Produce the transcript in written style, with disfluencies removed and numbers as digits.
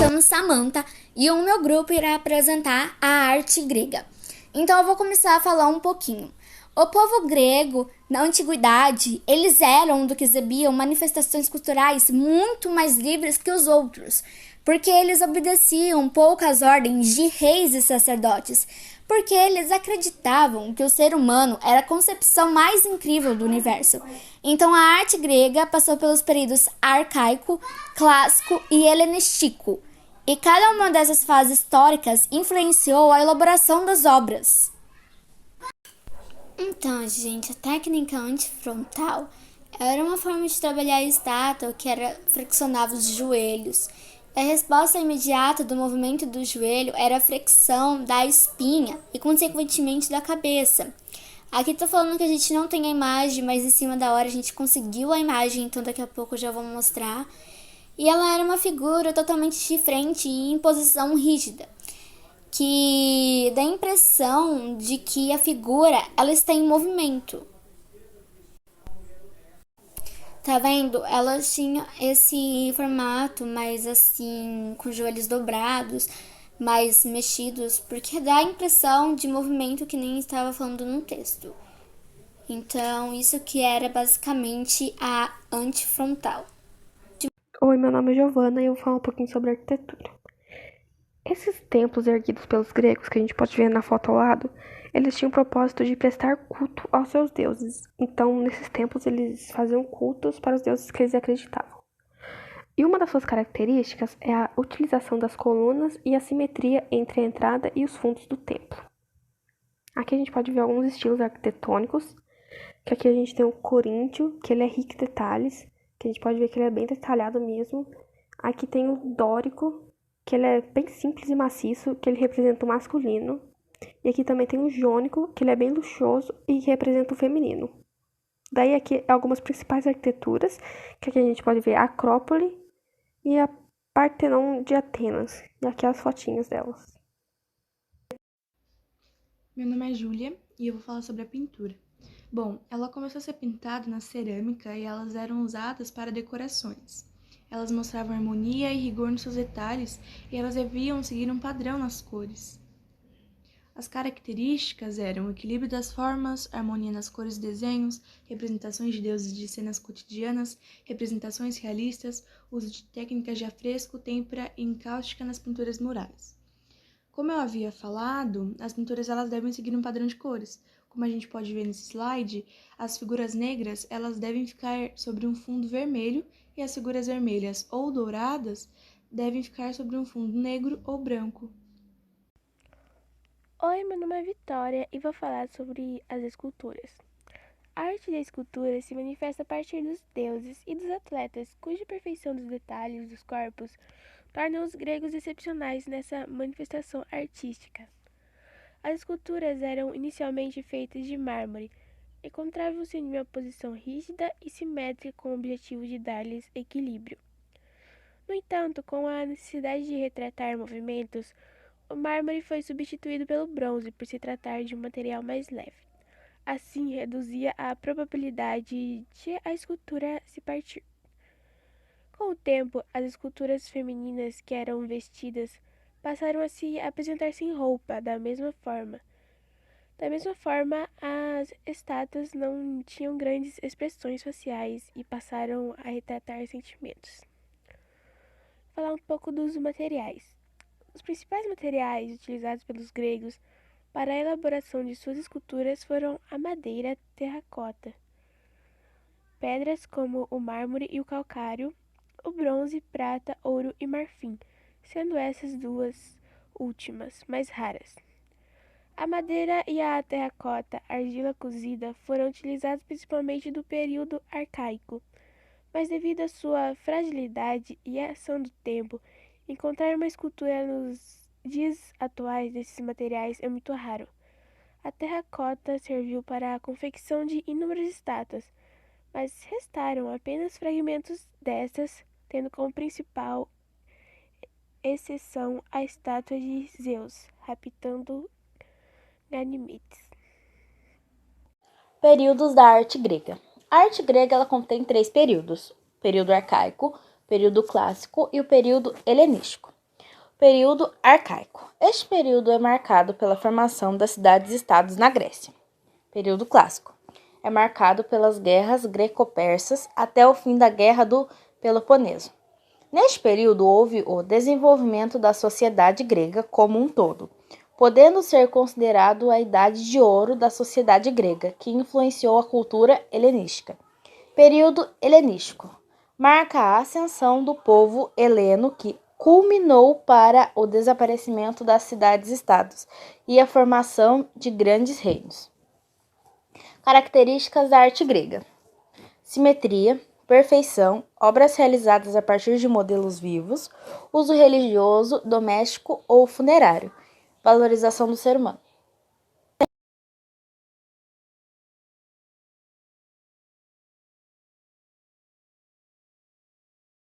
chamo Samantha e o meu grupo irá apresentar a arte grega. Então eu vou começar a falar um pouquinho. O povo grego, na antiguidade, eles eram do que exibiam manifestações culturais muito mais livres que os outros, porque eles obedeciam poucas ordens de reis e sacerdotes, porque eles acreditavam que o ser humano era a concepção mais incrível do universo. Então a arte grega passou pelos períodos arcaico, clássico e helenístico, e cada uma dessas fases históricas influenciou a elaboração das obras. Então, gente, a técnica antifrontal era uma forma de trabalhar a estátua que flexionava os joelhos. A resposta imediata do movimento do joelho era a flexão da espinha e, consequentemente, da cabeça. Aqui tô falando que a gente não tem a imagem, mas em cima da hora a gente conseguiu a imagem, então daqui a pouco eu já vou mostrar. E ela era uma figura totalmente de frente e em posição rígida, que dá a impressão de que a figura ela está em movimento. Tá vendo? Ela tinha esse formato mais assim, com os joelhos dobrados, mais mexidos, porque dá a impressão de movimento que nem estava falando no texto. Então, isso que era basicamente a antifrontal. Oi, meu nome é Giovana e eu vou falar um pouquinho sobre arquitetura. Esses templos erguidos pelos gregos, que a gente pode ver na foto ao lado, eles tinham o propósito de prestar culto aos seus deuses. Então, nesses templos, eles faziam cultos para os deuses que eles acreditavam. E uma das suas características é a utilização das colunas e a simetria entre a entrada e os fundos do templo. Aqui a gente pode ver alguns estilos arquitetônicos, que aqui a gente tem o coríntio, que ele é rico em detalhes, que a gente pode ver que ele é bem detalhado mesmo. Aqui tem o dórico, que ele é bem simples e maciço, que ele representa o masculino. E aqui também tem o jônico, que ele é bem luxuoso e representa o feminino. Daí aqui algumas principais arquiteturas, que aqui a gente pode ver a Acrópole e a Partenon de Atenas. E aqui as fotinhas delas. Meu nome é Júlia e eu vou falar sobre a pintura. Bom, ela começou a ser pintada na cerâmica e elas eram usadas para decorações. Elas mostravam harmonia e rigor nos seus detalhes e elas deviam seguir um padrão nas cores. As características eram o equilíbrio das formas, harmonia nas cores e desenhos, representações de deuses de cenas cotidianas, representações realistas, uso de técnicas de afresco, têmpera e encáustica nas pinturas murais. Como eu havia falado, as pinturas elas devem seguir um padrão de cores. Como a gente pode ver nesse slide, as figuras negras elas devem ficar sobre um fundo vermelho e as figuras vermelhas ou douradas devem ficar sobre um fundo negro ou branco. Oi, meu nome é Vitória e vou falar sobre as esculturas. A arte da escultura se manifesta a partir dos deuses e dos atletas, cuja perfeição dos detalhes dos corpos torna os gregos excepcionais nessa manifestação artística. As esculturas eram inicialmente feitas de mármore, encontravam-se em uma posição rígida e simétrica com o objetivo de dar-lhes equilíbrio. No entanto, com a necessidade de retratar movimentos, o mármore foi substituído pelo bronze por se tratar de um material mais leve. Assim, reduzia a probabilidade de a escultura se partir. Com o tempo, as esculturas femininas que eram vestidas passaram a se apresentar sem roupa, da mesma forma. Da mesma forma, as estátuas não tinham grandes expressões faciais e passaram a retratar sentimentos. Vou falar um pouco dos materiais. Os principais materiais utilizados pelos gregos para a elaboração de suas esculturas foram a madeira, terracota, pedras como o mármore e o calcário, o bronze, prata, ouro e marfim, sendo essas duas últimas mais raras. A madeira e a terracota, argila cozida, foram utilizados principalmente do período arcaico, mas devido à sua fragilidade e à ação do tempo, encontrar uma escultura nos dias atuais desses materiais é muito raro. A terracota serviu para a confecção de inúmeras estátuas, mas restaram apenas fragmentos destas, tendo como principal exceção a estátua de Zeus, raptando Ganimedes. Períodos da arte grega. A arte grega ela contém 3 períodos: o período arcaico, o período clássico e o período helenístico. Período arcaico. Este período é marcado pela formação das cidades-estados na Grécia. Período clássico. É marcado pelas guerras greco-persas até o fim da Guerra do Peloponeso. Neste período houve o desenvolvimento da sociedade grega como um todo, podendo ser considerado a idade de ouro da sociedade grega, que influenciou a cultura helenística. Período helenístico. Marca a ascensão do povo heleno que culminou para o desaparecimento das cidades-estados e a formação de grandes reinos. Características da arte grega: simetria, perfeição, obras realizadas a partir de modelos vivos, uso religioso, doméstico ou funerário, valorização do ser humano.